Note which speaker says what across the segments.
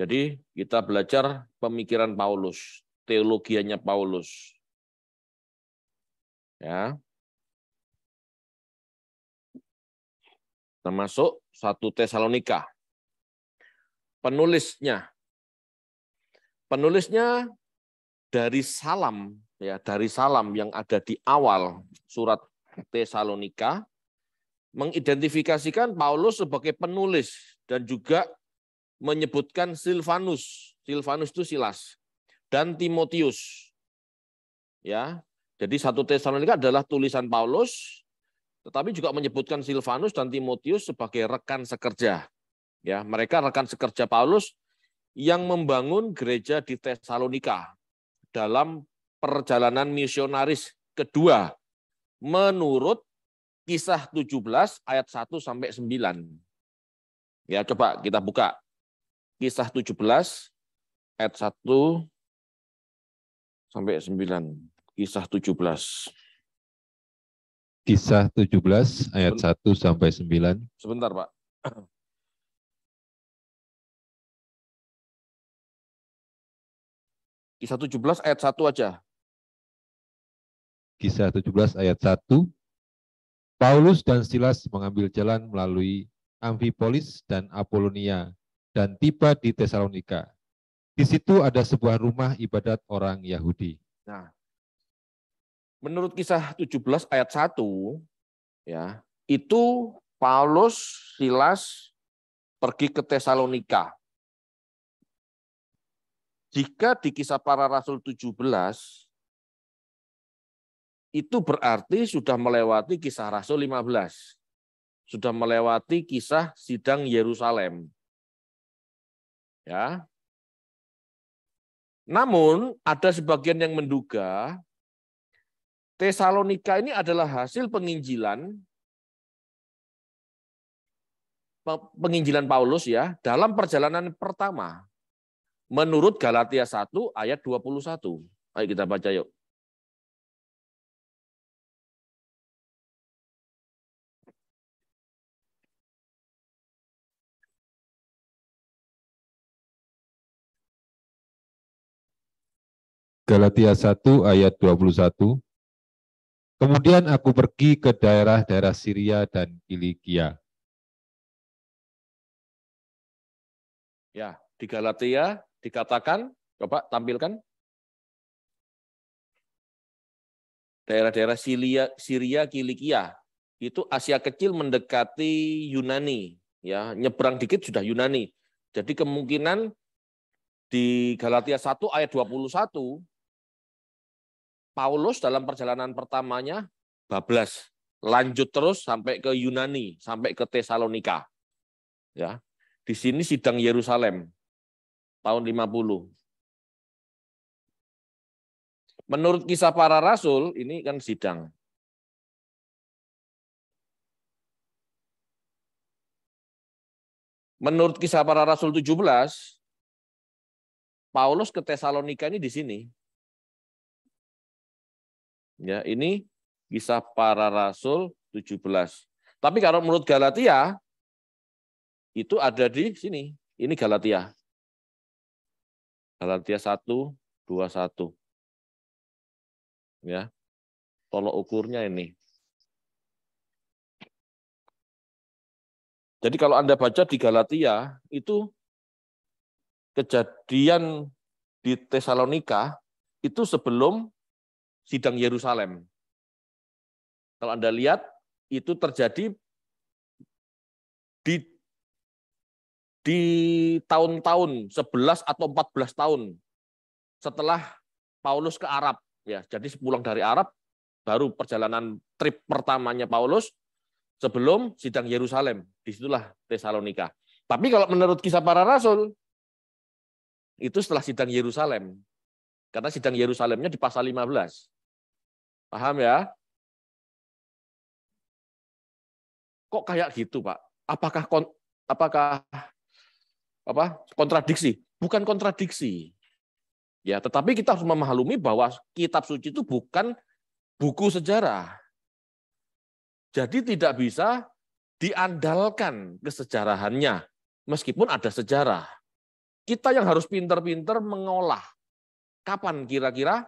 Speaker 1: Jadi kita belajar pemikiran Paulus, teologianya Paulus. Ya. Termasuk 1 Tesalonika. Penulisnya dari salam, ya, dari salam yang ada di awal surat Tesalonika mengidentifikasikan Paulus sebagai penulis dan juga menyebutkan Silvanus. Silvanus itu Silas dan Timotius. Ya. Jadi 1 Tesalonika adalah tulisan Paulus, tetapi juga menyebutkan Silvanus dan Timotius sebagai rekan sekerja. Ya, mereka rekan sekerja Paulus yang membangun gereja di Tesalonika dalam perjalanan misionaris kedua menurut Kisah 17 ayat 1 sampai 9. Ya, coba kita buka Kisah 17 ayat 1 sampai 9. Kisah 17.
Speaker 2: Kisah 17 ayat 1 sampai 9.
Speaker 1: Sebentar, Pak. Kisah 17 ayat 1 aja.
Speaker 2: Kisah 17 ayat 1. Paulus dan Silas mengambil jalan melalui Amfipolis dan Apolonia dan tiba di Tesalonika. Di situ ada sebuah rumah ibadat orang Yahudi.
Speaker 1: Nah, menurut Kisah 17 ayat 1, ya, itu Paulus, Silas pergi ke Tesalonika. Jika di Kisah Para Rasul 17, itu berarti sudah melewati Kisah Rasul 15. Sudah melewati kisah sidang Yerusalem. Ya. Namun ada sebagian yang menduga Tesalonika ini adalah hasil penginjilan Paulus, ya, dalam perjalanan pertama menurut Galatia 1 ayat 21. Ayo kita baca yuk.
Speaker 2: Galatia 1 ayat 21. Kemudian aku pergi ke daerah-daerah Syria dan Kilikia.
Speaker 1: Ya, di Galatia dikatakan, coba tampilkan. Daerah-daerah Syria, Kilikia. Itu Asia Kecil mendekati Yunani, ya, nyebrang dikit sudah Yunani. Jadi kemungkinan di Galatia 1 ayat 21 Paulus dalam perjalanan pertamanya bablas, lanjut terus sampai ke Yunani, sampai ke Tesalonika. Ya. Di sini sidang Yerusalem tahun 50. Menurut Kisah Para Rasul, ini kan sidang. Menurut Kisah Para Rasul 17, Paulus ke Tesalonika ini di sini. Ya, ini Kisah Para Rasul 17. Tapi kalau menurut Galatia, itu ada di sini. Ini Galatia. Galatia 1, 21. Ya, tolok ukurnya ini. Jadi kalau Anda baca di Galatia, itu kejadian di Tesalonika, itu sebelum sidang Yerusalem. Kalau Anda lihat, itu terjadi di tahun-tahun 11 atau 14 tahun setelah Paulus ke Arab. Ya, jadi pulang dari Arab, baru perjalanan trip pertamanya Paulus sebelum sidang Yerusalem. Disitulah Tesalonika. Tapi kalau menurut Kisah Para Rasul, itu setelah sidang Yerusalem. Karena sidang Yerusalemnya di pasal 15. Paham ya? Kok kayak gitu, Pak? Apakah kontradiksi? Bukan kontradiksi. Ya, tetapi kita harus memahami bahwa kitab suci itu bukan buku sejarah. Jadi tidak bisa diandalkan kesejarahannya, meskipun ada sejarah. kita yang harus pinter-pinter mengolah kapan kira-kira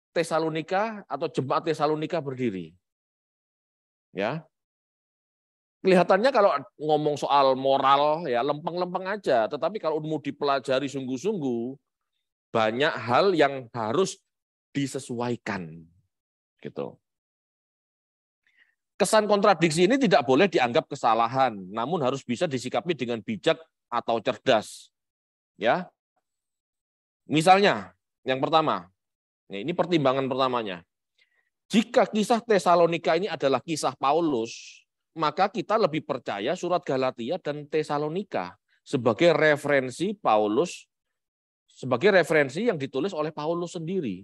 Speaker 1: Tesalonika atau jemaat Tesalonika berdiri. Ya. Kelihatannya kalau ngomong soal moral ya lempeng-lempeng aja, tetapi kalau mau dipelajari sungguh-sungguh banyak hal yang harus disesuaikan gitu. Kesan kontradiksi ini tidak boleh dianggap kesalahan, namun harus bisa disikapi dengan bijak atau cerdas. Ya. Misalnya, yang pertama, ini pertimbangan pertamanya. Jika kisah Tesalonika ini adalah kisah Paulus, maka kita lebih percaya surat Galatia dan Tesalonika sebagai referensi Paulus, sebagai referensi yang ditulis oleh Paulus sendiri.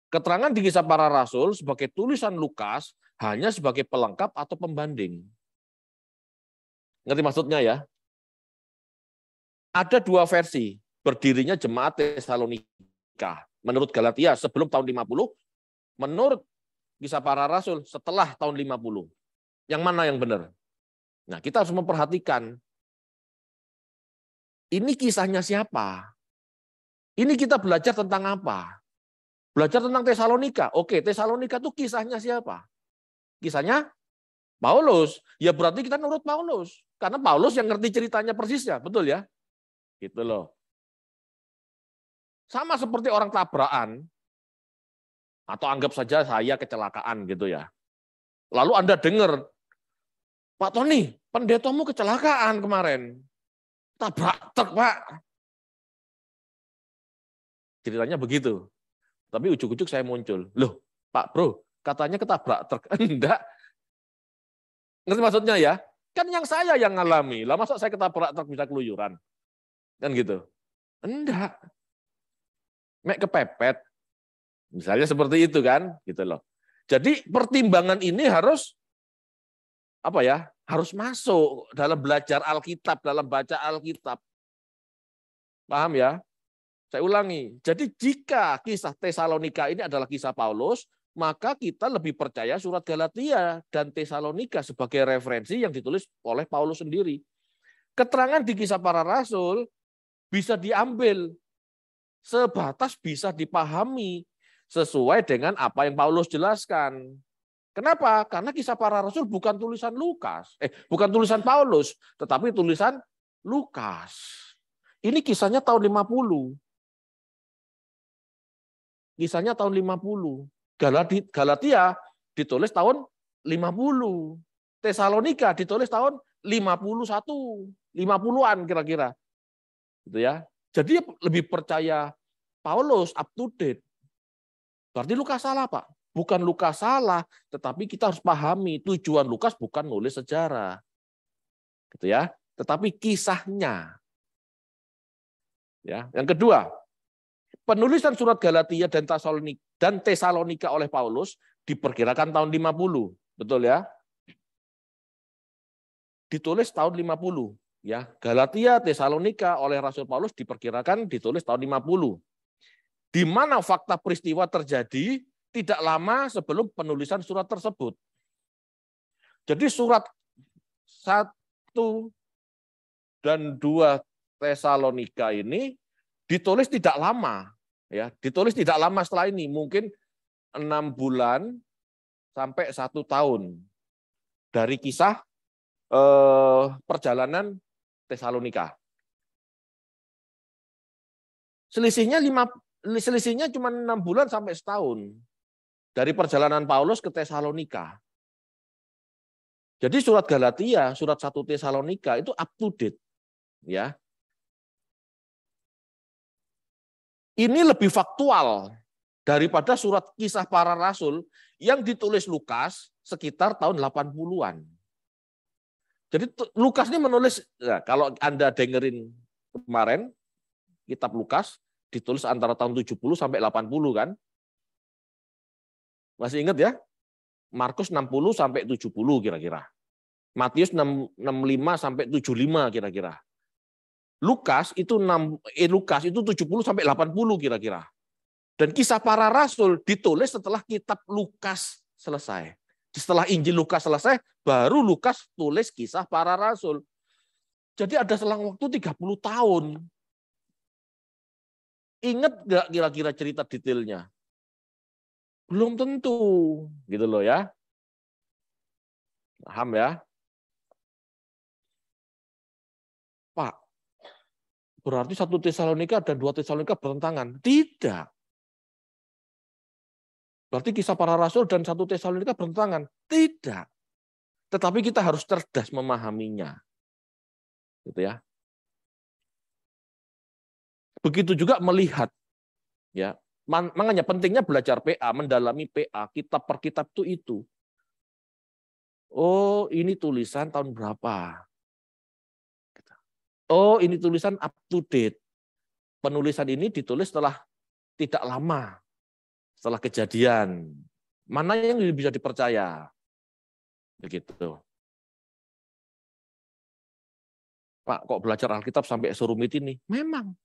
Speaker 1: Keterangan di Kisah Para Rasul sebagai tulisan Lukas hanya sebagai pelengkap atau pembanding. Ngerti maksudnya ya? Ada dua versi berdirinya jemaat Tesalonika. Menurut Galatia sebelum tahun 50, menurut Kisah Para Rasul setelah tahun 50. Yang mana yang benar? Nah, kita harus memperhatikan. Ini kisahnya siapa? Ini kita belajar tentang apa? Belajar tentang Tesalonika. Oke, Tesalonika itu kisahnya siapa? Kisahnya Paulus. Ya berarti kita nurut Paulus. Karena Paulus yang ngerti ceritanya persisnya. Betul ya? Gitu loh. Sama seperti orang tabrakan. Atau anggap saja saya kecelakaan gitu ya. Lalu Anda dengar, Pak Tony, pendetamu kecelakaan kemarin. Tabrak truk, Pak. Ceritanya begitu. Tapi ujuk-ujuk saya muncul. Loh, Pak Bro, katanya ketabrak truk. Enggak. Ngerti maksudnya ya? Kan yang saya yang ngalami. Lah masa saya ketabrak truk bisa keluyuran? Kan gitu. Enggak. Mek kepepet. Misalnya seperti itu kan, gitu loh. Jadi pertimbangan ini harus apa ya? Harus masuk dalam belajar Alkitab, dalam baca Alkitab. Paham ya? Saya ulangi. Jadi jika kisah Tesalonika ini adalah kisah Paulus, maka kita lebih percaya surat Galatia dan Tesalonika sebagai referensi yang ditulis oleh Paulus sendiri. Keterangan di Kisah Para Rasul bisa diambil sebatas bisa dipahami sesuai dengan apa yang Paulus jelaskan. Kenapa? Karena Kisah Para Rasul bukan tulisan bukan tulisan Paulus, tetapi tulisan Lukas. Ini kisahnya tahun 50. Kisahnya tahun 50. Galatia ditulis tahun 50. Tesalonika ditulis tahun 51. 50-an kira-kira. Gitu ya. Jadi lebih percaya Paulus up to date. Berarti Lukas salah, Pak. Bukan Lukas salah, tetapi kita harus pahami tujuan Lukas bukan nulis sejarah. Gitu ya. Tetapi kisahnya. Ya, yang kedua, penulisan surat Galatia dan Tesalonika oleh Paulus diperkirakan tahun 50, betul ya? Ditulis tahun 50, ya. Galatia, Tesalonika oleh Rasul Paulus diperkirakan ditulis tahun 50. Di mana fakta peristiwa terjadi tidak lama sebelum penulisan surat tersebut. Jadi surat 1 dan 2 Tesalonika ini ditulis tidak lama, ya, ditulis tidak lama setelah ini, mungkin 6 bulan sampai 1 tahun dari kisah perjalanan Tesalonika. Selisihnya cuma 6 bulan sampai setahun dari perjalanan Paulus ke Tesalonika. Jadi surat Galatia, surat 1 Tesalonika itu up to date, ya. Ini lebih faktual daripada surat Kisah Para Rasul yang ditulis Lukas sekitar tahun 80-an. Jadi Lukas ini menulis, ya, kalau Anda dengerin kemarin, kitab Lukas ditulis antara tahun 70 sampai 80 kan? Masih ingat ya? Markus 60 sampai 70 kira-kira. Matius 65 sampai 75 kira-kira. Lukas itu 70 sampai 80 kira-kira. Dan Kisah Para Rasul ditulis setelah kitab Lukas selesai. Setelah Injil Lukas selesai, baru Lukas tulis Kisah Para Rasul. Jadi ada selang waktu 30 tahun. Ingat nggak kira-kira cerita detailnya? Belum tentu, gitu loh ya. Paham ya? Pak, berarti 1 Tesalonika dan 2 Tesalonika bertentangan? Tidak. Berarti Kisah Para Rasul dan 1 Tesalonika bertentangan? Tidak. Tetapi kita harus cerdas memahaminya. Gitu ya. Begitu juga melihat, ya. Makanya pentingnya belajar PA, mendalami PA, kitab per kitab itu. Oh, ini tulisan tahun berapa? Oh, ini tulisan up to date. Penulisan ini ditulis setelah tidak lama, setelah kejadian. Mana yang bisa dipercaya? Begitu. Pak, kok belajar Alkitab sampai serumit ini? Memang.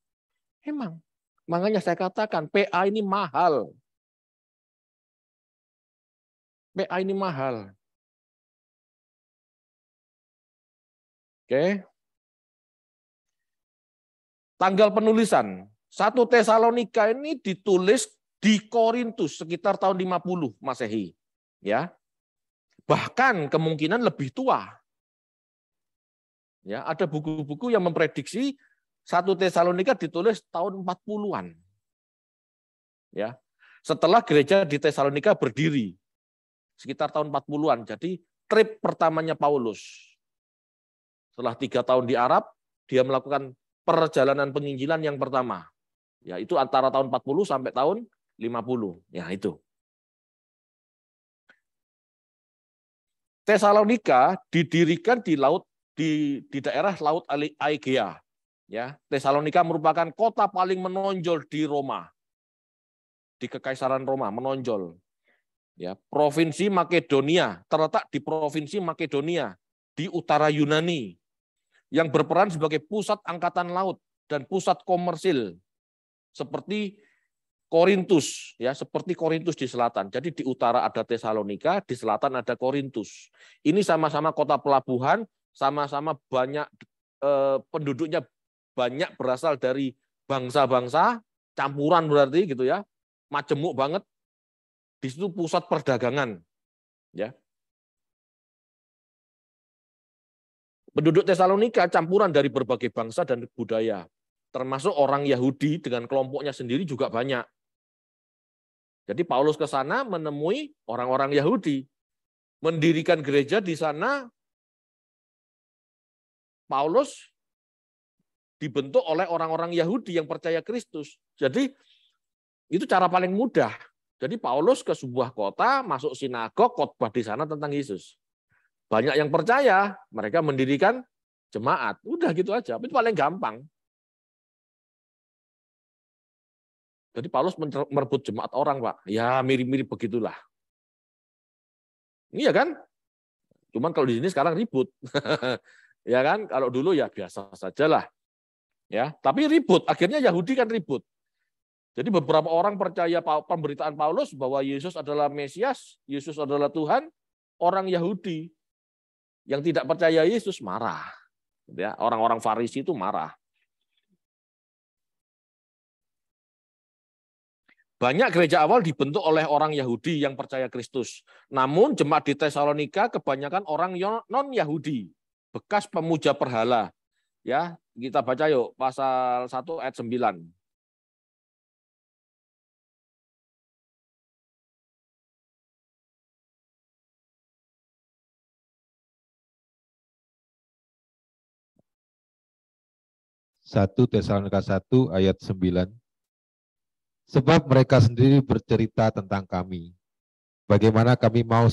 Speaker 1: Makanya saya katakan PA ini mahal. PA ini mahal. Oke. Tanggal penulisan. 1 Tesalonika ini ditulis di Korintus sekitar tahun 50 Masehi. Ya. Bahkan kemungkinan lebih tua. Ya, ada buku-buku yang memprediksi 1 Tesalonika ditulis tahun 40-an. Ya. Setelah gereja di Tesalonika berdiri sekitar tahun 40-an. Jadi trip pertamanya Paulus. Setelah 3 tahun di Arab, dia melakukan perjalanan penginjilan yang pertama. Ya, itu antara tahun 40 sampai tahun 50. Ya, itu. Tesalonika didirikan di daerah Laut Aegea. Ya, Tesalonika merupakan kota paling menonjol di Roma. Di Kekaisaran Roma menonjol. Ya, Provinsi Makedonia, terletak di Provinsi Makedonia di utara Yunani, yang berperan sebagai pusat angkatan laut dan pusat komersil seperti Korintus, ya, seperti Korintus di selatan. Jadi di utara ada Tesalonika, di selatan ada Korintus. Ini sama-sama kota pelabuhan, sama-sama banyak penduduknya banyak berasal dari bangsa-bangsa, campuran berarti gitu ya, majemuk banget. Di situ pusat perdagangan, ya. Penduduk Tesalonika campuran dari berbagai bangsa dan budaya, termasuk orang Yahudi dengan kelompoknya sendiri juga banyak. Jadi Paulus ke sana menemui orang-orang Yahudi, mendirikan gereja di sana. Paulus dibentuk oleh orang-orang Yahudi yang percaya Kristus. Jadi itu cara paling mudah. Jadi Paulus ke sebuah kota, masuk sinagog, khotbah di sana tentang Yesus. Banyak yang percaya, mereka mendirikan jemaat. Udah gitu aja, itu paling gampang. Jadi Paulus merebut jemaat orang, Pak. Ya mirip-mirip begitulah. Iya kan? Cuman kalau di sini sekarang ribut. Ya kan? Kalau dulu ya biasa sajalah. Ya, tapi ribut. Akhirnya Yahudi kan ribut. Jadi beberapa orang percaya pemberitaan Paulus bahwa Yesus adalah Mesias, Yesus adalah Tuhan. Orang Yahudi yang tidak percaya Yesus marah. Ya, orang-orang Farisi itu marah. Banyak gereja awal dibentuk oleh orang Yahudi yang percaya Kristus. Namun jemaat di Tesalonika kebanyakan orang non-Yahudi, bekas pemuja berhala. Ya, kita baca yuk pasal 1 ayat 9.
Speaker 2: Satu Tesalonika 1 ayat 9. Sebab mereka sendiri bercerita tentang kami, bagaimana kami kamu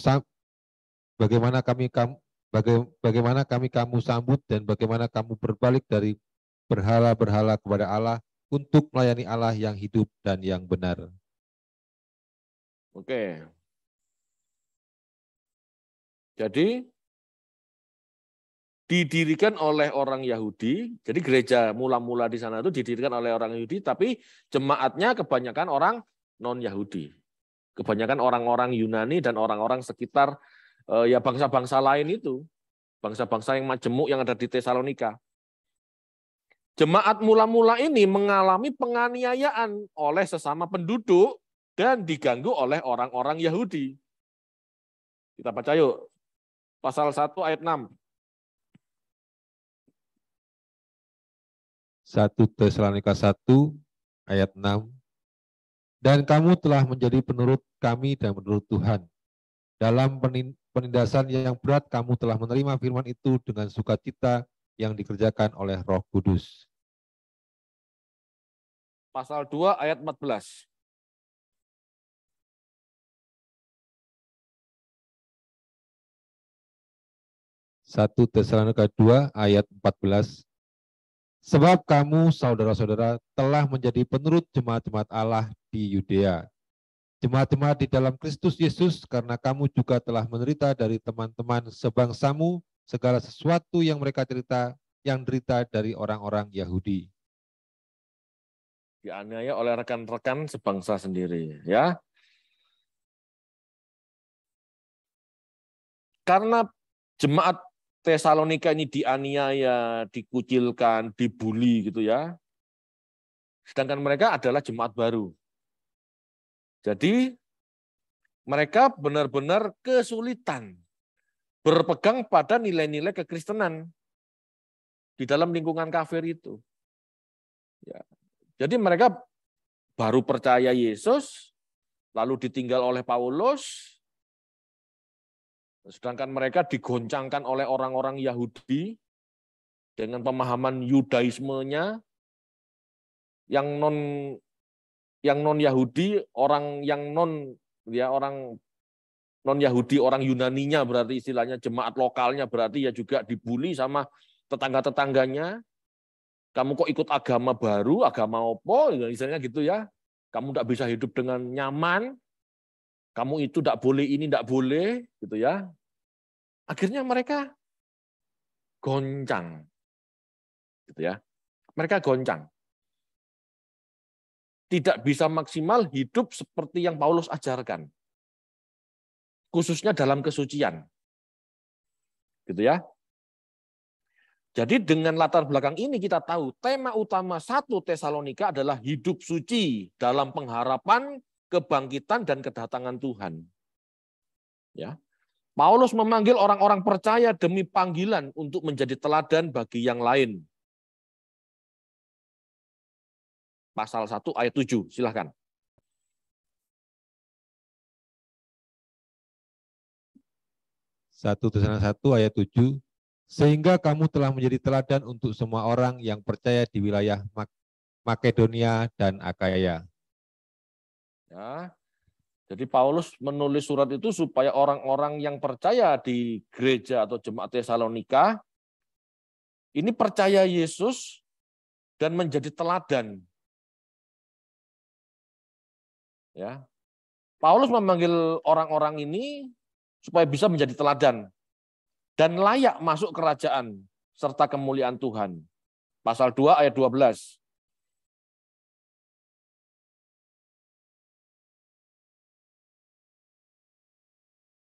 Speaker 2: sambut dan bagaimana kamu berbalik dari berhala-berhala kepada Allah untuk melayani Allah yang hidup dan yang benar.
Speaker 1: Oke. Jadi didirikan oleh orang Yahudi, jadi gereja mula-mula di sana itu didirikan oleh orang Yahudi, tapi jemaatnya kebanyakan orang non-Yahudi. Kebanyakan orang-orang Yunani dan orang-orang sekitar ya bangsa-bangsa lain itu. Bangsa-bangsa yang majemuk yang ada di Tesalonika. Jemaat mula-mula ini mengalami penganiayaan oleh sesama penduduk dan diganggu oleh orang-orang Yahudi. Kita baca yuk. Pasal 1 ayat 6.
Speaker 2: 1 Tesalonika 1 ayat 6. Dan kamu telah menjadi penurut kami dan menurut Tuhan. Dalam penindasan yang berat kamu telah menerima firman itu dengan sukacita yang dikerjakan oleh Roh Kudus.
Speaker 1: Pasal 2 ayat 14.
Speaker 2: Satu Tesalonika 2 ayat 14. Sebab kamu, saudara-saudara, telah menjadi penurut jemaat-jemaat Allah di Yudea. Jemaat-jemaat di dalam Kristus Yesus, karena kamu juga telah menderita dari teman-teman sebangsamu segala sesuatu yang mereka derita dari orang-orang Yahudi.
Speaker 1: Dianiaya oleh rekan-rekan sebangsa sendiri, ya. Karena jemaat Tesalonika ini dianiaya, dikucilkan, dibully gitu ya. Sedangkan mereka adalah jemaat baru. Jadi mereka benar-benar kesulitan berpegang pada nilai-nilai kekristenan di dalam lingkungan kafir itu. Ya. Jadi mereka baru percaya Yesus, lalu ditinggal oleh Paulus, sedangkan mereka digoncangkan oleh orang-orang Yahudi dengan pemahaman Yudaismenya yang non Yahudi, orang non Yahudi, orang Yunaninya berarti istilahnya jemaat lokalnya berarti ya juga dibully sama tetangga-tetangganya. Kamu kok ikut agama baru, agama opo, istilahnya gitu ya. Kamu tidak bisa hidup dengan nyaman, kamu itu tidak boleh ini, tidak boleh, gitu ya. Akhirnya mereka goncang, gitu ya. Mereka goncang. Tidak bisa maksimal hidup seperti yang Paulus ajarkan. Khususnya dalam kesucian. Gitu ya. Jadi dengan latar belakang ini kita tahu tema utama 1 Tesalonika adalah hidup suci dalam pengharapan kebangkitan dan kedatangan Tuhan. Ya. Paulus memanggil orang-orang percaya demi panggilan untuk menjadi teladan bagi yang lain. Pasal 1 ayat 7, silahkan.
Speaker 2: Satu Tesalonika 1 ayat 7. Sehingga kamu telah menjadi teladan untuk semua orang yang percaya di wilayah Makedonia dan Akaya.
Speaker 1: Ya. Jadi Paulus menulis surat itu supaya orang-orang yang percaya di gereja atau jemaat Tesalonika ini percaya Yesus dan menjadi teladan. Ya. Paulus memanggil orang-orang ini supaya bisa menjadi teladan dan layak masuk kerajaan serta kemuliaan Tuhan. Pasal 2 ayat 12.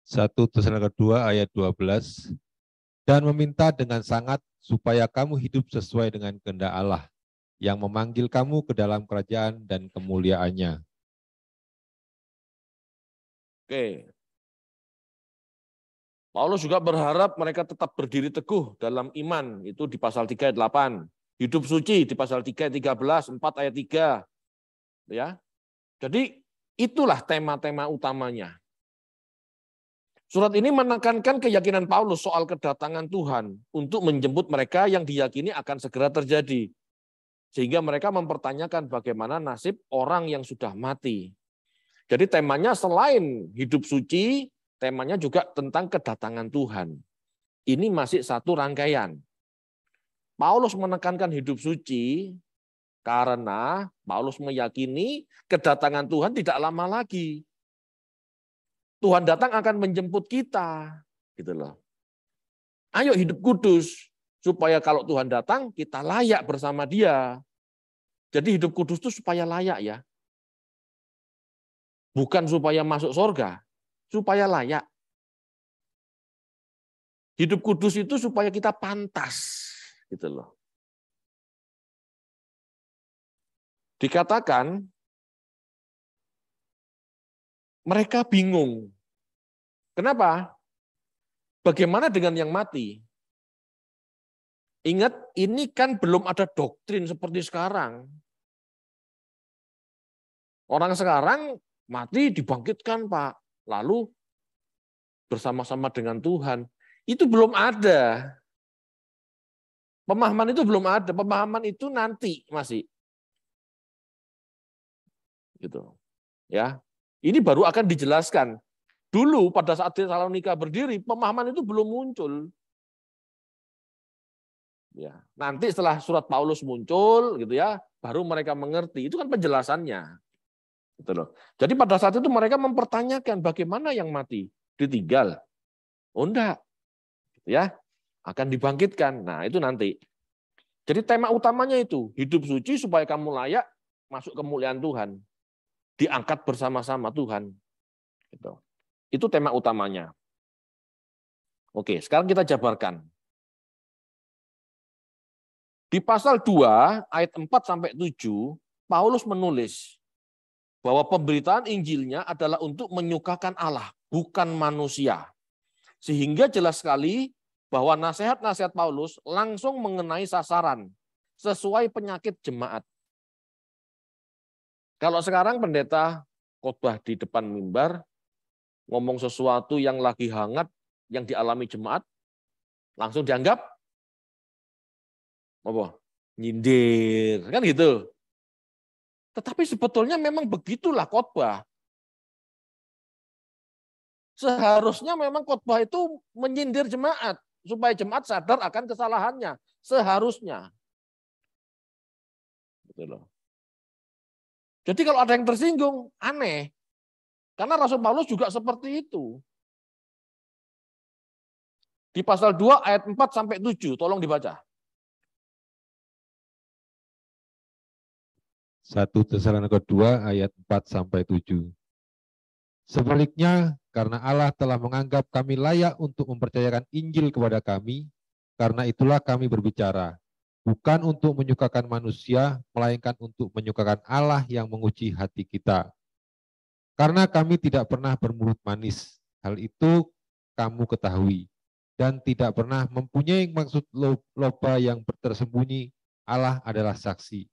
Speaker 2: Satu Tesalonika 2 ayat 12. Dan meminta dengan sangat supaya kamu hidup sesuai dengan kehendak Allah yang memanggil kamu ke dalam kerajaan dan kemuliaannya.
Speaker 1: Oke. Paulus juga berharap mereka tetap berdiri teguh dalam iman, itu di pasal 3 ayat 8. Hidup suci di pasal 3 ayat 13, 4 ayat 3. Ya. Jadi itulah tema-tema utamanya. Surat ini menekankan keyakinan Paulus soal kedatangan Tuhan untuk menjemput mereka yang diyakini akan segera terjadi. Sehingga mereka mempertanyakan bagaimana nasib orang yang sudah mati. Jadi temanya selain hidup suci, temanya juga tentang kedatangan Tuhan. Ini masih satu rangkaian. Paulus menekankan hidup suci karena Paulus meyakini kedatangan Tuhan tidak lama lagi. Tuhan datang akan menjemput kita, gitu loh. Ayo hidup kudus supaya kalau Tuhan datang kita layak bersama Dia. Jadi hidup kudus itu supaya layak ya. Bukan supaya masuk surga, supaya layak. Hidup kudus itu supaya kita pantas, gitu loh. Dikatakan mereka bingung. Kenapa? Bagaimana dengan yang mati? Ingat, ini kan belum ada doktrin seperti sekarang. Orang sekarang mati dibangkitkan, Pak. Lalu bersama-sama dengan Tuhan. Itu belum ada. Pemahaman itu belum ada. Pemahaman itu nanti masih. Gitu. Ya. Ini baru akan dijelaskan. Dulu pada saat Tesalonika berdiri, pemahaman itu belum muncul. Ya, nanti setelah surat Paulus muncul, gitu ya, baru mereka mengerti. Itu kan penjelasannya. Gitu loh. Jadi pada saat itu mereka mempertanyakan bagaimana yang mati ditinggal. Oh enggak, ya akan dibangkitkan. Nah itu nanti. Jadi tema utamanya itu hidup suci supaya kamu layak masuk kemuliaan Tuhan, diangkat bersama-sama Tuhan. Gitu. Itu tema utamanya. Oke, sekarang kita jabarkan. Di pasal 2 ayat 4 sampai 7, Paulus menulis bahwa pemberitaan Injilnya adalah untuk menyukakan Allah, bukan manusia. Sehingga jelas sekali bahwa nasihat-nasihat Paulus langsung mengenai sasaran, sesuai penyakit jemaat. Kalau sekarang pendeta khotbah di depan mimbar, ngomong sesuatu yang lagi hangat, yang dialami jemaat, langsung dianggap apa? Nyindir, kan gitu. Tetapi sebetulnya memang begitulah khotbah. Seharusnya memang khotbah itu menyindir jemaat supaya jemaat sadar akan kesalahannya. Seharusnya. Gitu loh. Jadi kalau ada yang tersinggung, aneh. Karena Rasul Paulus juga seperti itu. Di pasal 2 ayat 4 sampai 7, tolong dibaca.
Speaker 2: 1 Tesalonika 2 ayat 4 sampai 7. Sebaliknya, karena Allah telah menganggap kami layak untuk mempercayakan Injil kepada kami, karena itulah kami berbicara, bukan untuk menyukakan manusia, melainkan untuk menyukakan Allah yang menguji hati kita. Karena kami tidak pernah bermulut manis, hal itu kamu ketahui, dan tidak pernah mempunyai maksud loba yang tersembunyi, Allah adalah saksi.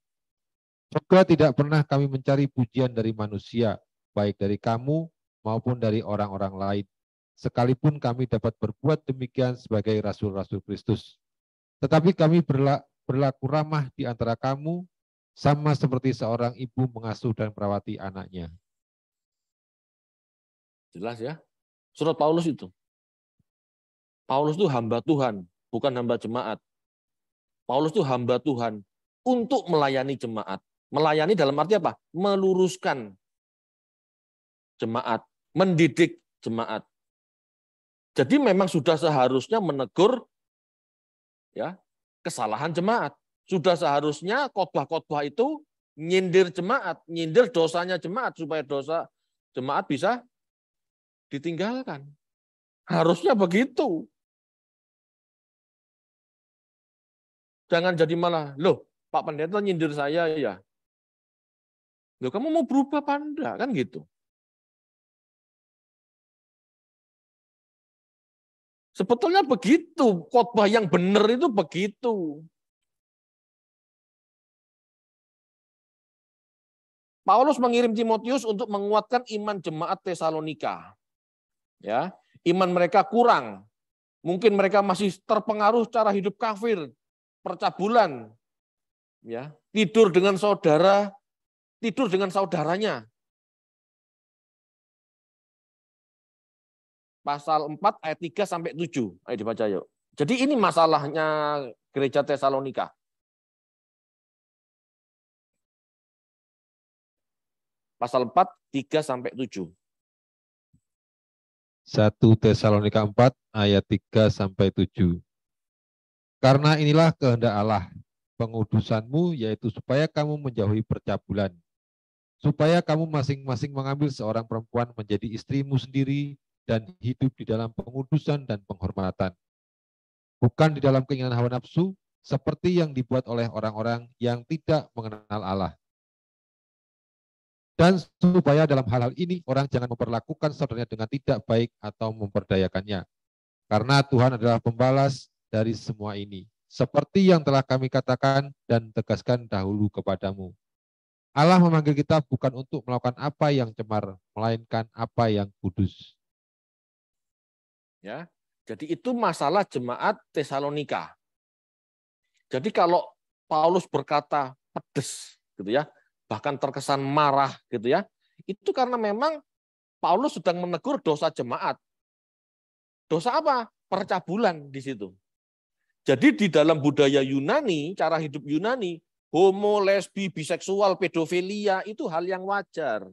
Speaker 2: Juga tidak pernah kami mencari pujian dari manusia, baik dari kamu maupun dari orang-orang lain, sekalipun kami dapat berbuat demikian sebagai rasul-rasul Kristus. Tetapi kami berlaku ramah di antara kamu, sama seperti seorang ibu mengasuh dan merawati anaknya.
Speaker 1: Jelas ya? Surat Paulus itu. Paulus itu hamba Tuhan, bukan hamba jemaat. Paulus itu hamba Tuhan untuk melayani jemaat. Melayani dalam arti apa? Meluruskan jemaat, mendidik jemaat. Jadi memang sudah seharusnya menegur ya kesalahan jemaat. Sudah seharusnya khotbah-khotbah itu nyindir jemaat, nyindir dosanya jemaat supaya dosa jemaat bisa ditinggalkan. Harusnya begitu. Jangan jadi malah, loh Pak Pendeta nyindir saya ya. Loh kamu mau berubah apa enggak? Kan gitu. Sebetulnya begitu, khotbah yang benar itu begitu. Paulus mengirim Timotius untuk menguatkan iman jemaat Tesalonika. Ya, iman mereka kurang. Mungkin mereka masih terpengaruh cara hidup kafir, percabulan, ya, tidur dengan saudaranya. Pasal 4 ayat 3 sampai 7. Ayo dibaca yuk. Jadi ini masalahnya gereja Tesalonika. Pasal 4 3 sampai 7.
Speaker 2: 1 Tesalonika 4 ayat 3 sampai 7. Karena inilah kehendak Allah, pengudusanmu, yaitu supaya kamu menjauhi percabulan, supaya kamu masing-masing mengambil seorang perempuan menjadi istrimu sendiri dan hidup di dalam pengudusan dan penghormatan, bukan di dalam keinginan hawa nafsu, seperti yang dibuat oleh orang-orang yang tidak mengenal Allah, Dan supaya dalam hal-hal ini orang jangan memperlakukan saudaranya dengan tidak baik atau memperdayakannya. Karena Tuhan adalah pembalas dari semua ini. Seperti yang telah kami katakan dan tegaskan dahulu kepadamu. Allah memanggil kita bukan untuk melakukan apa yang cemar, melainkan apa yang kudus.
Speaker 1: Ya, jadi itu masalah jemaat Tesalonika. Jadi kalau Paulus berkata pedes, gitu ya, bahkan terkesan marah, gitu ya, itu karena memang Paulus sedang menegur dosa jemaat. Dosa apa? Percabulan di situ. Jadi di dalam budaya Yunani, cara hidup Yunani, homo, lesbi, biseksual, pedofilia itu hal yang wajar.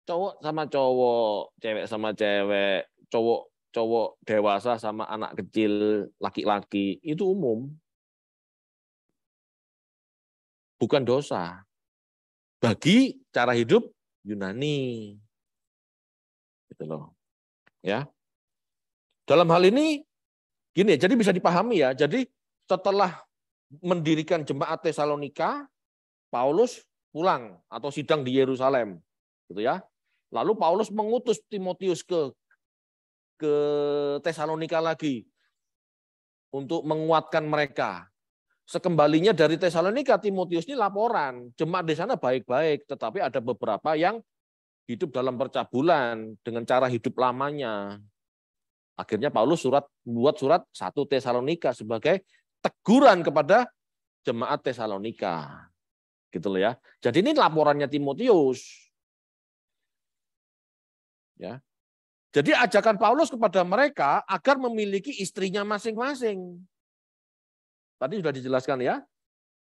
Speaker 1: Cowok sama cowok, cewek sama cewek, cowok dewasa sama anak kecil, laki-laki, itu umum. Bukan dosa. Bagi cara hidup Yunani. Gitu loh. Ya. Dalam hal ini gini, jadi bisa dipahami ya. Jadi setelah mendirikan jemaat Tesalonika, Paulus pulang atau sidang di Yerusalem, gitu ya. Lalu Paulus mengutus Timotius ke Tesalonika lagi untuk menguatkan mereka. Sekembalinya dari Tesalonika, Timotius ini laporan, jemaat di sana baik-baik, tetapi ada beberapa yang hidup dalam percabulan dengan cara hidup lamanya. Akhirnya Paulus membuat surat 1 Tesalonika sebagai teguran kepada jemaat Tesalonika. Gitu loh ya. Jadi ini laporannya Timotius. Ya. Jadi ajakan Paulus kepada mereka agar memiliki istrinya masing-masing. Tadi sudah dijelaskan ya.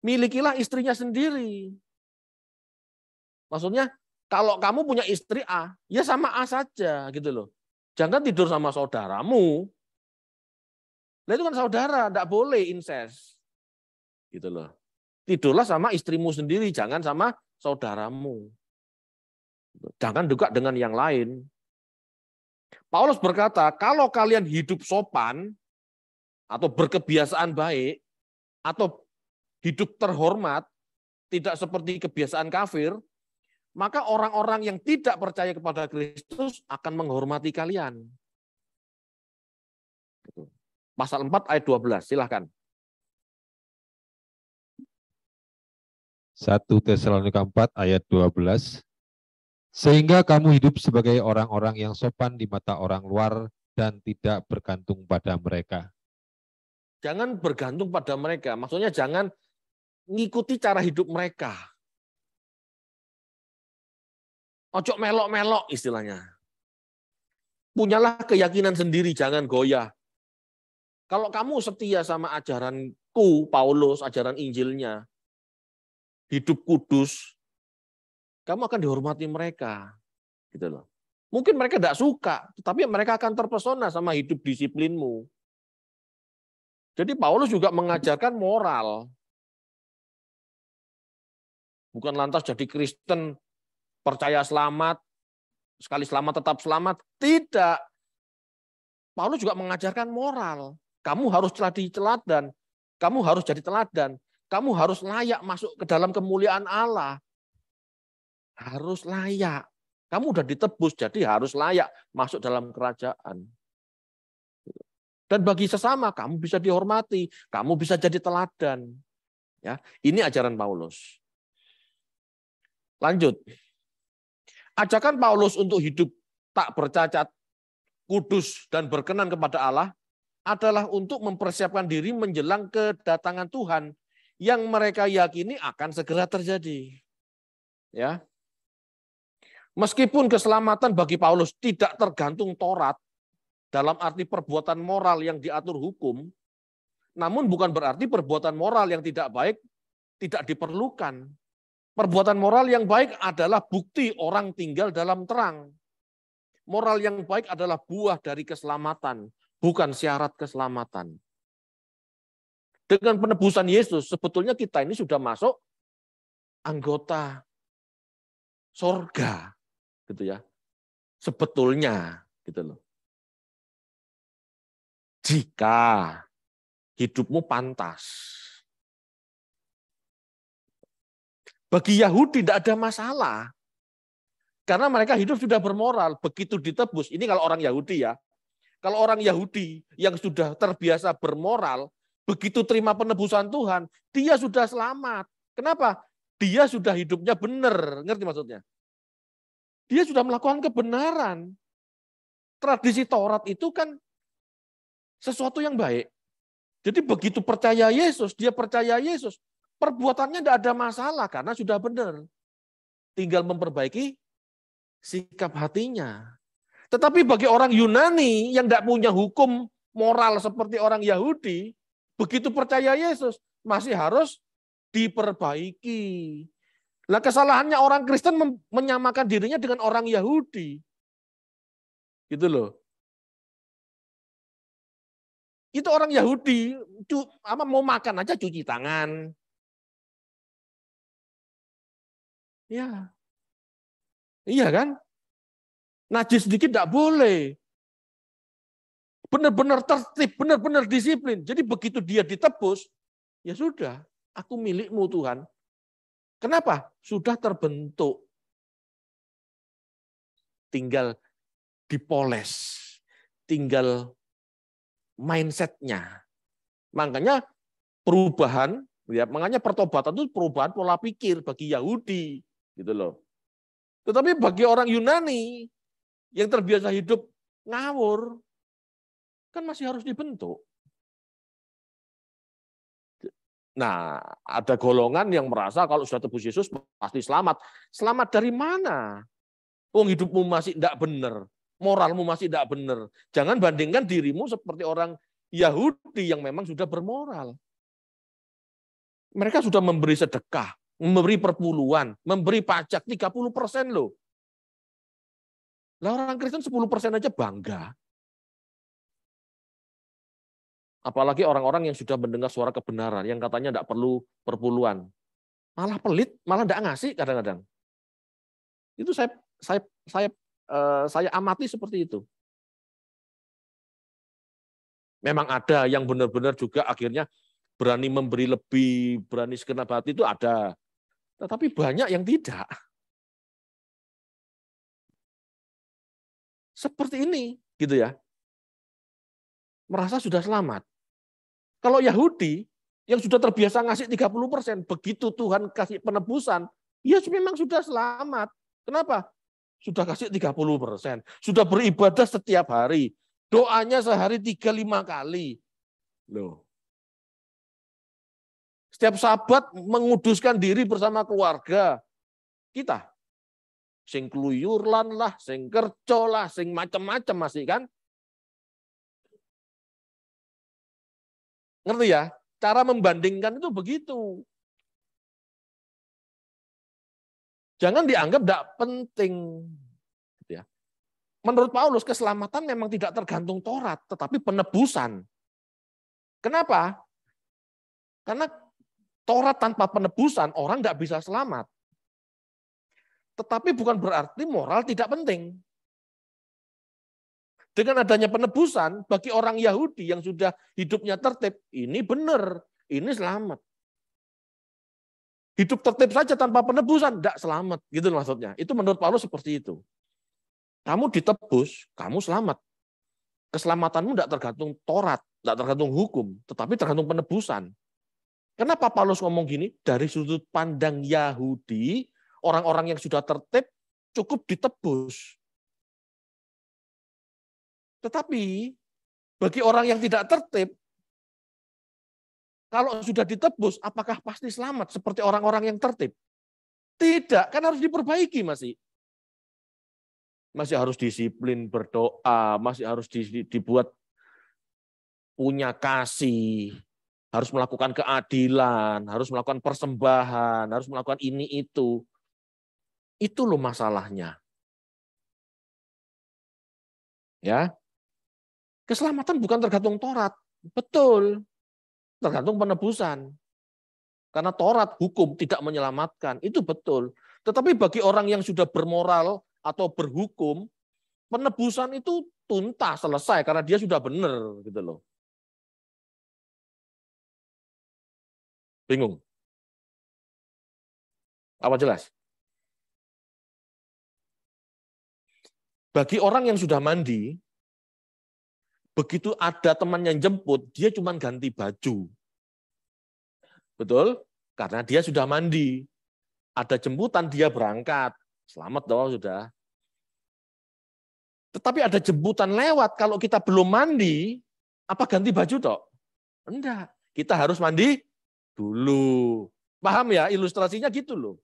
Speaker 1: Milikilah istrinya sendiri. Maksudnya kalau kamu punya istri A, ya sama A saja gitu loh. Jangan tidur sama saudaramu. Nah, itu kan saudara, enggak boleh incest. Gitu loh. Tidurlah sama istrimu sendiri, jangan sama saudaramu. Jangan juga dengan yang lain. Paulus berkata, kalau kalian hidup sopan atau berkebiasaan baik atau hidup terhormat, tidak seperti kebiasaan kafir, maka orang-orang yang tidak percaya kepada Kristus akan menghormati kalian. Pasal 4 ayat 12, silahkan.
Speaker 2: 1 Tesalonika 4 ayat 12. Sehingga kamu hidup sebagai orang-orang yang sopan di mata orang luar dan tidak bergantung pada mereka.
Speaker 1: Jangan bergantung pada mereka, maksudnya jangan ngikuti cara hidup mereka. Ojo melok-melok istilahnya. Punyalah keyakinan sendiri, jangan goyah. Kalau kamu setia sama ajaranku, Paulus, ajaran Injilnya, hidup kudus, kamu akan dihormati mereka. Gitu loh. Mungkin mereka tidak suka, tapi mereka akan terpesona sama hidup disiplinmu. Jadi Paulus juga mengajarkan moral. Bukan lantas jadi Kristen, percaya selamat, sekali selamat tetap selamat. Tidak. Paulus juga mengajarkan moral. Kamu harus jadi teladan. Kamu harus jadi teladan. Kamu harus layak masuk ke dalam kemuliaan Allah. Harus layak. Kamu udah ditebus, jadi harus layak masuk dalam kerajaan. Dan bagi sesama, kamu bisa dihormati. Kamu bisa jadi teladan. Ya, ini ajaran Paulus. Lanjut. Ajakan Paulus untuk hidup tak bercacat, kudus, dan berkenan kepada Allah adalah untuk mempersiapkan diri menjelang kedatangan Tuhan yang mereka yakini akan segera terjadi. Ya. Meskipun keselamatan bagi Paulus tidak tergantung Taurat dalam arti perbuatan moral yang diatur hukum, namun bukan berarti perbuatan moral yang tidak baik tidak diperlukan. Perbuatan moral yang baik adalah bukti orang tinggal dalam terang. Moral yang baik adalah buah dari keselamatan, bukan syarat keselamatan. Dengan penebusan Yesus, sebetulnya kita ini sudah masuk anggota sorga, gitu ya. Sebetulnya, gitu loh. Jika hidupmu pantas. Bagi Yahudi tidak ada masalah. Karena mereka hidup sudah bermoral. Begitu ditebus, ini kalau orang Yahudi ya. Kalau orang Yahudi yang sudah terbiasa bermoral, begitu terima penebusan Tuhan, dia sudah selamat. Kenapa? Dia sudah hidupnya benar. Ngerti maksudnya? Dia sudah melakukan kebenaran. Tradisi Taurat itu kan sesuatu yang baik. Jadi begitu percaya Yesus, dia percaya Yesus, perbuatannya tidak ada masalah karena sudah benar. Tinggal memperbaiki sikap hatinya. Tetapi bagi orang Yunani yang tidak punya hukum moral seperti orang Yahudi, begitu percaya Yesus, masih harus diperbaiki. Nah, kesalahannya orang Kristen menyamakan dirinya dengan orang Yahudi. Gitu loh. Itu orang Yahudi, mau makan aja cuci tangan. Ya. Iya kan? Najis sedikit tidak boleh. Benar-benar tertib, benar-benar disiplin. Jadi begitu dia ditebus, ya sudah, aku milikmu Tuhan. Kenapa? Sudah terbentuk. Tinggal dipoles. Tinggal mindset-nya. Makanya perubahan, ya, makanya pertobatan itu perubahan pola pikir bagi Yahudi. Gitu loh. Tetapi bagi orang Yunani, yang terbiasa hidup ngawur, kan masih harus dibentuk. Nah, ada golongan yang merasa kalau sudah tebus Yesus pasti selamat. Selamat dari mana? Hidupmu masih tidak benar, moralmu masih tidak benar. Jangan bandingkan dirimu seperti orang Yahudi yang memang sudah bermoral. Mereka sudah memberi sedekah, memberi perpuluhan, memberi pajak 30% loh. Lah orang Kristen 10% aja bangga. Apalagi orang-orang yang sudah mendengar suara kebenaran, yang katanya tidak perlu perpuluhan. Malah pelit, malah tidak ngasih kadang-kadang. Itu saya amati seperti itu. Memang ada yang benar-benar juga akhirnya berani memberi lebih, berani segenap hati itu ada. Tetapi banyak yang tidak. Seperti ini, gitu ya. Merasa sudah selamat. Kalau Yahudi yang sudah terbiasa ngasih 30%, begitu Tuhan kasih penebusan, ya memang sudah selamat. Kenapa? Sudah kasih 30%, sudah beribadah setiap hari, doanya sehari 3-5 kali. Loh. Setiap Sabat menguduskan diri bersama keluarga kita. Sing kluyurlan lah, sing kerja lah, sing macam-macam masih kan. Ngerti ya? Cara membandingkan itu begitu. Jangan dianggap tidak penting. Menurut Paulus, keselamatan memang tidak tergantung Taurat, tetapi penebusan. Kenapa? Karena Taurat tanpa penebusan, orang tidak bisa selamat. Tetapi bukan berarti moral tidak penting. Dengan adanya penebusan, bagi orang Yahudi yang sudah hidupnya tertib, ini benar, ini selamat. Hidup tertib saja tanpa penebusan, tidak selamat. Gitu maksudnya. Itu menurut Paulus seperti itu. Kamu ditebus, kamu selamat. Keselamatanmu tidak tergantung Taurat, tidak tergantung hukum, tetapi tergantung penebusan. Kenapa Paulus ngomong gini? Dari sudut pandang Yahudi, orang-orang yang sudah tertib cukup ditebus. Tetapi bagi orang yang tidak tertib, kalau sudah ditebus, apakah pasti selamat seperti orang-orang yang tertib? Tidak, kan harus diperbaiki masih. Masih harus disiplin berdoa, masih harus dibuat punya kasih, harus melakukan keadilan, harus melakukan persembahan, harus melakukan ini itu. Itu loh masalahnya. Ya. Keselamatan bukan tergantung Taurat. Betul. Tergantung penebusan. Karena Taurat hukum tidak menyelamatkan. Itu betul. Tetapi bagi orang yang sudah bermoral atau berhukum, penebusan itu tuntas, selesai karena dia sudah benar gitu loh. Bingung? Apa jelas? Bagi orang yang sudah mandi, begitu ada teman yang jemput, dia cuma ganti baju. Betul? Karena dia sudah mandi. Ada jemputan, dia berangkat. Selamat dong, sudah. Tetapi ada jemputan lewat, kalau kita belum mandi, apa ganti baju toh? Enggak. Kita harus mandi dulu. Paham ya? Ilustrasinya gitu loh.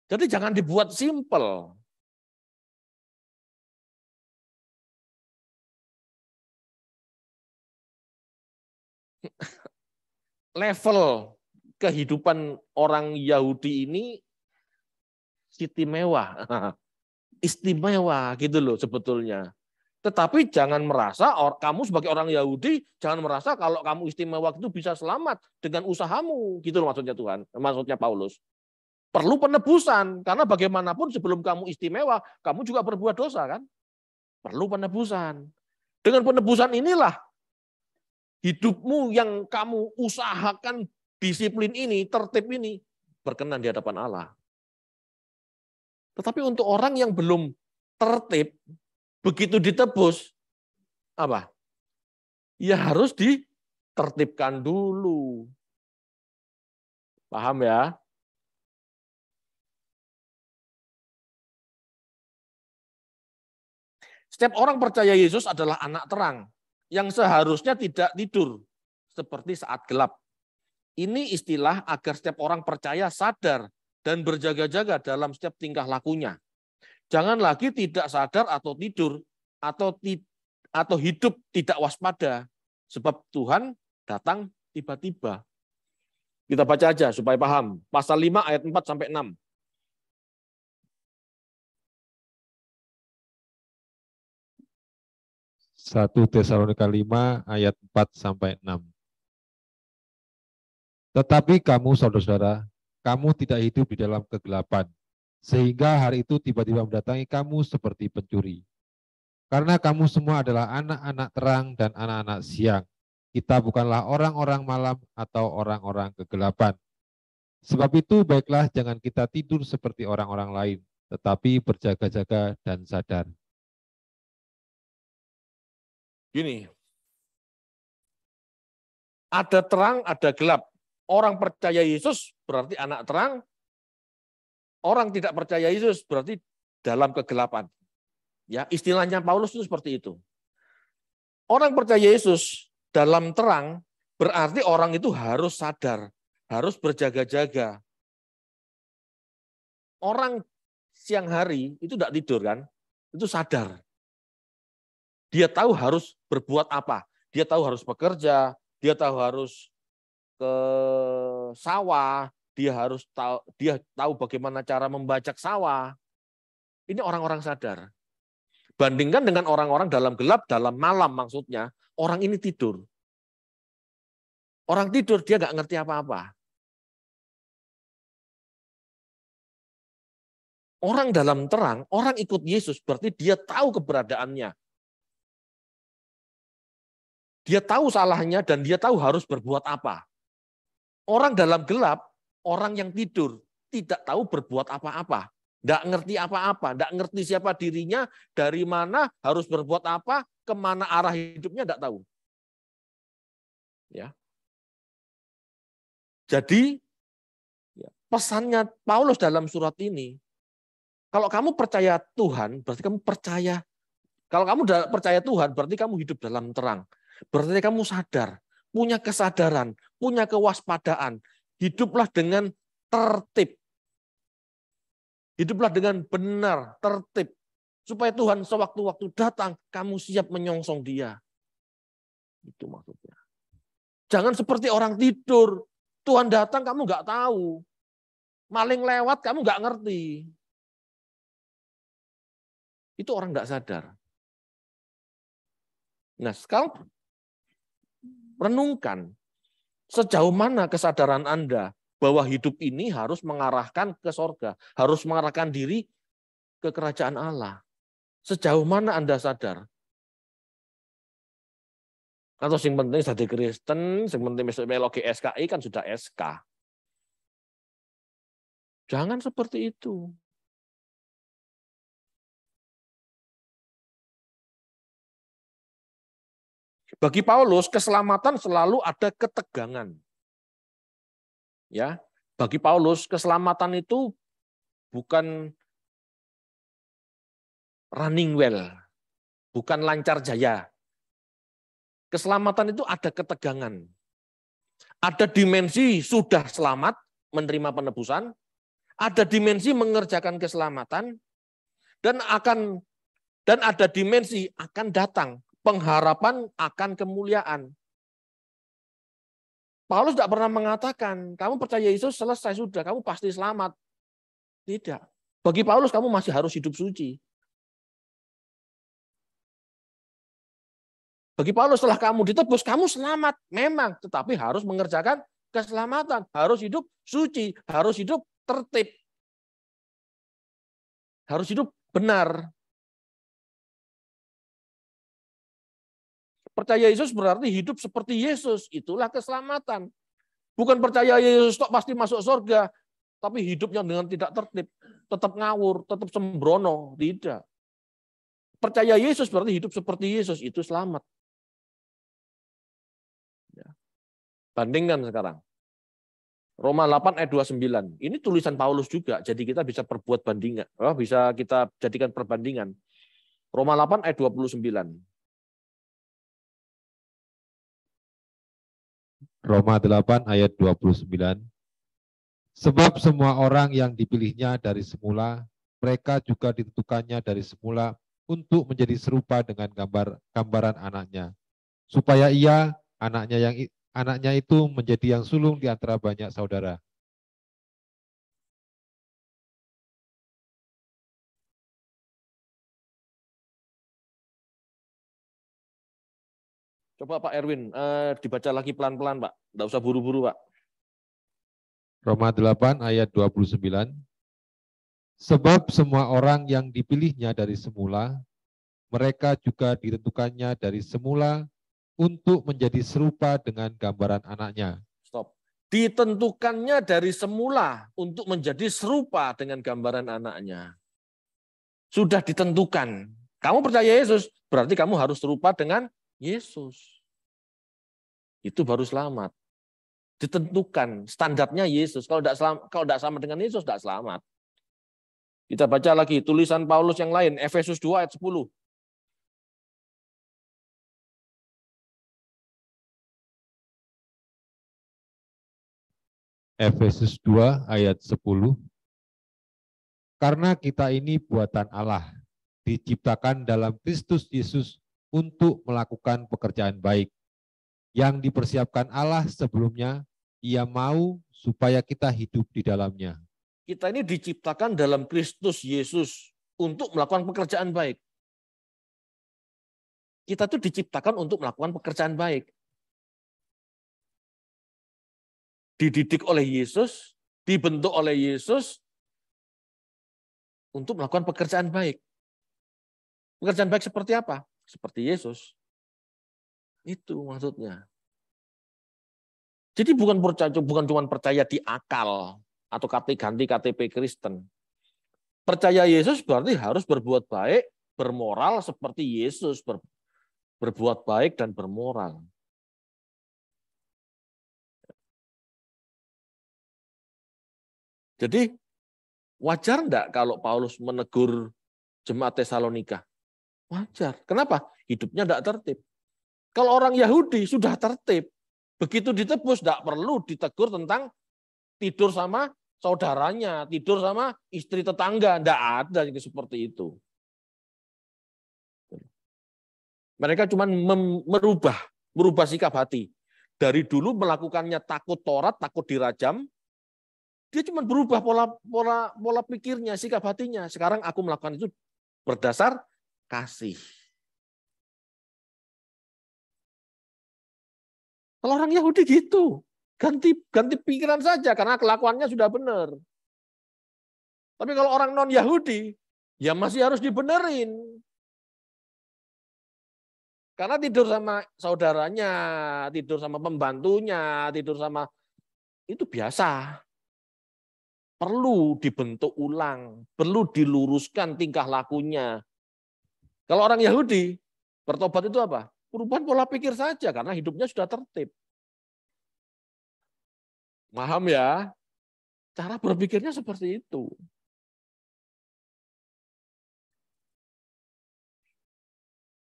Speaker 1: Jadi jangan dibuat simpel. Level kehidupan orang Yahudi ini istimewa. Istimewa gitu loh sebetulnya. Tetapi jangan merasa kamu sebagai orang Yahudi, jangan merasa kalau kamu istimewa itu bisa selamat dengan usahamu. Gitu loh maksudnya Tuhan, maksudnya Paulus. Perlu penebusan, karena bagaimanapun sebelum kamu istimewa, kamu juga berbuat dosa kan? Perlu penebusan. Dengan penebusan inilah hidupmu yang kamu usahakan disiplin ini, tertib ini, berkenan di hadapan Allah. Tetapi untuk orang yang belum tertib, begitu ditebus, apa? Ya harus ditertibkan dulu. Paham ya? Setiap orang percaya Yesus adalah anak terang yang seharusnya tidak tidur seperti saat gelap. Ini istilah agar setiap orang percaya sadar dan berjaga-jaga dalam setiap tingkah lakunya. Jangan lagi tidak sadar atau tidur atau hidup tidak waspada sebab Tuhan datang tiba-tiba. Kita baca aja supaya paham. Pasal 5 ayat 4 sampai 6.
Speaker 2: 1 Tesalonika 5 ayat 4 sampai 6. Tetapi kamu saudara-saudara, kamu tidak hidup di dalam kegelapan, sehingga hari itu tiba-tiba mendatangi kamu seperti pencuri. Karena kamu semua adalah anak-anak terang dan anak-anak siang. Kita bukanlah orang-orang malam atau orang-orang kegelapan. Sebab itu baiklah jangan kita tidur seperti orang-orang lain, tetapi berjaga-jaga dan sadar.
Speaker 1: Gini, ada terang, ada gelap. Orang percaya Yesus berarti anak terang, orang tidak percaya Yesus berarti dalam kegelapan. Ya, istilahnya Paulus itu seperti itu. Orang percaya Yesus dalam terang berarti orang itu harus sadar, harus berjaga-jaga. Orang siang hari itu tidak tidur kan, itu sadar. Dia tahu harus berbuat apa, dia tahu harus bekerja, dia tahu harus ke sawah, dia tahu bagaimana cara membajak sawah. Ini orang-orang sadar. Bandingkan dengan orang-orang dalam gelap, dalam malam maksudnya, orang ini tidur. Orang tidur, dia nggak ngerti apa-apa. Orang dalam terang, orang ikut Yesus, berarti dia tahu keberadaannya. Dia tahu salahnya dan dia tahu harus berbuat apa. Orang dalam gelap, orang yang tidur, tidak tahu berbuat apa-apa. Tidak ngerti apa-apa, tidak ngerti siapa dirinya, dari mana harus berbuat apa, kemana arah hidupnya tidak tahu. Ya. Jadi pesannya Paulus dalam surat ini, kalau kamu percaya Tuhan, berarti kamu percaya. Kalau kamu percaya Tuhan, berarti kamu hidup dalam terang. Berarti kamu sadar, punya kesadaran, punya kewaspadaan. Hiduplah dengan tertib. Hiduplah dengan benar, tertib. Supaya Tuhan sewaktu-waktu datang, kamu siap menyongsong Dia. Itu maksudnya. Jangan seperti orang tidur. Tuhan datang, kamu nggak tahu. Maling lewat, kamu nggak ngerti. Itu orang nggak sadar. Nah, sekarang renungkan sejauh mana kesadaran Anda bahwa hidup ini harus mengarahkan ke sorga, harus mengarahkan diri ke kerajaan Allah. Sejauh mana Anda sadar? Atau yang penting jadi Kristen, yang penting besok melok SKI kan sudah SK. Jangan seperti itu. Bagi Paulus, keselamatan selalu ada ketegangan. Ya, bagi Paulus, keselamatan itu bukan running well, bukan lancar jaya. Keselamatan itu ada ketegangan. Ada dimensi sudah selamat, menerima penebusan, ada dimensi mengerjakan keselamatan, dan ada dimensi akan datang, pengharapan akan kemuliaan. Paulus tidak pernah mengatakan, kamu percaya Yesus selesai sudah, kamu pasti selamat. Tidak. Bagi Paulus kamu masih harus hidup suci. Bagi Paulus setelah kamu ditebus, kamu selamat. Memang, tetapi harus mengerjakan keselamatan. Harus hidup suci, harus hidup tertib. Harus hidup benar. Percaya Yesus berarti hidup seperti Yesus. Itulah keselamatan. Bukan percaya Yesus tok pasti masuk surga, tapi hidupnya dengan tidak tertib, tetap ngawur, tetap sembrono. Tidak. Percaya Yesus berarti hidup seperti Yesus. Itu selamat. Bandingkan sekarang. Roma 8 ayat 29. Ini tulisan Paulus juga, jadi kita bisa perbuat bandingan. Bisa kita jadikan perbandingan. Roma 8 ayat 29.
Speaker 2: Roma 8 ayat 29. Sebab semua orang yang dipilihnya dari semula, mereka juga ditentukannya dari semula untuk menjadi serupa dengan gambaran anaknya, supaya ia, anaknya itu menjadi yang sulung di antara banyak saudara.
Speaker 1: Coba Pak Erwin, dibaca lagi pelan-pelan Pak. Tidak usah buru-buru Pak.
Speaker 2: Roma 8 ayat 29. Sebab semua orang yang dipilihnya dari semula, mereka juga ditentukannya dari semula untuk menjadi serupa dengan gambaran anaknya.
Speaker 1: Stop. Ditentukannya dari semula untuk menjadi serupa dengan gambaran anaknya. Sudah ditentukan. Kamu percaya Yesus, berarti kamu harus serupa dengan Yesus. Itu baru selamat. Ditentukan standarnya Yesus. Kalau tidak sama dengan Yesus, tidak selamat. Kita baca lagi tulisan Paulus yang lain, Efesus 2 ayat 10.
Speaker 2: Efesus 2 ayat 10. Karena kita ini buatan Allah, diciptakan dalam Kristus Yesus untuk melakukan pekerjaan baik, yang dipersiapkan Allah sebelumnya, Ia mau supaya kita hidup di dalamnya.
Speaker 1: Kita ini diciptakan dalam Kristus Yesus untuk melakukan pekerjaan baik. Kita itu diciptakan untuk melakukan pekerjaan baik. Dididik oleh Yesus, dibentuk oleh Yesus untuk melakukan pekerjaan baik. Pekerjaan baik seperti apa? Seperti Yesus. Itu maksudnya. Jadi bukan cuma percaya di akal atau ganti KTP Kristen. Percaya Yesus berarti harus berbuat baik, bermoral seperti Yesus berbuat baik dan bermoral. Jadi wajar enggak kalau Paulus menegur jemaat Tesalonika? Wajar. Kenapa? Hidupnya enggak tertib. Kalau orang Yahudi sudah tertib, begitu ditebus enggak perlu ditegur tentang tidur sama saudaranya, tidur sama istri tetangga, enggak ada seperti itu. Mereka cuma merubah sikap hati. Dari dulu melakukannya takut Taurat, takut dirajam, dia cuma berubah pola pikirnya, sikap hatinya. Sekarang aku melakukan itu berdasar kasih. Kalau orang Yahudi gitu, ganti pikiran saja karena kelakuannya sudah benar. Tapi kalau orang non Yahudi, ya masih harus dibenerin. Karena tidur sama saudaranya, tidur sama pembantunya, tidur sama itu biasa. perlu dibentuk ulang, perlu diluruskan tingkah lakunya. Kalau orang Yahudi, bertobat itu apa? Perubahan pola pikir saja, karena hidupnya sudah tertib. Paham ya? Cara berpikirnya seperti itu.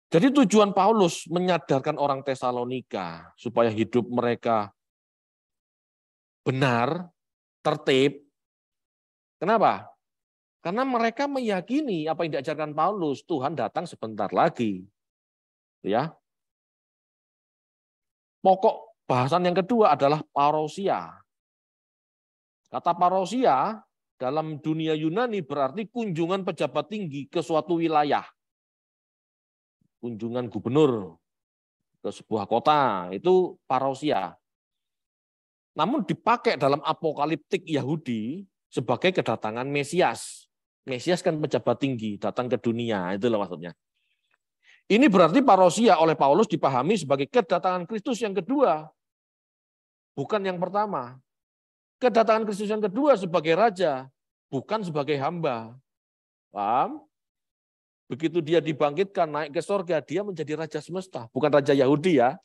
Speaker 1: Jadi tujuan Paulus menyadarkan orang Tesalonika supaya hidup mereka benar, tertib. Kenapa? Karena mereka meyakini apa yang diajarkan Paulus, Tuhan datang sebentar lagi. Ya. Pokok bahasan yang kedua adalah parousia. Kata parousia dalam dunia Yunani berarti kunjungan pejabat tinggi ke suatu wilayah. Kunjungan gubernur ke sebuah kota, itu parousia. Namun dipakai dalam apokaliptik Yahudi sebagai kedatangan Mesias. Mesias kan pejabat tinggi, datang ke dunia, itulah maksudnya. Ini berarti parousia oleh Paulus dipahami sebagai kedatangan Kristus yang kedua, bukan yang pertama. Kedatangan Kristus yang kedua sebagai raja, bukan sebagai hamba. Paham? Begitu dia dibangkitkan, naik ke surga, dia menjadi raja semesta. Bukan raja Yahudi ya,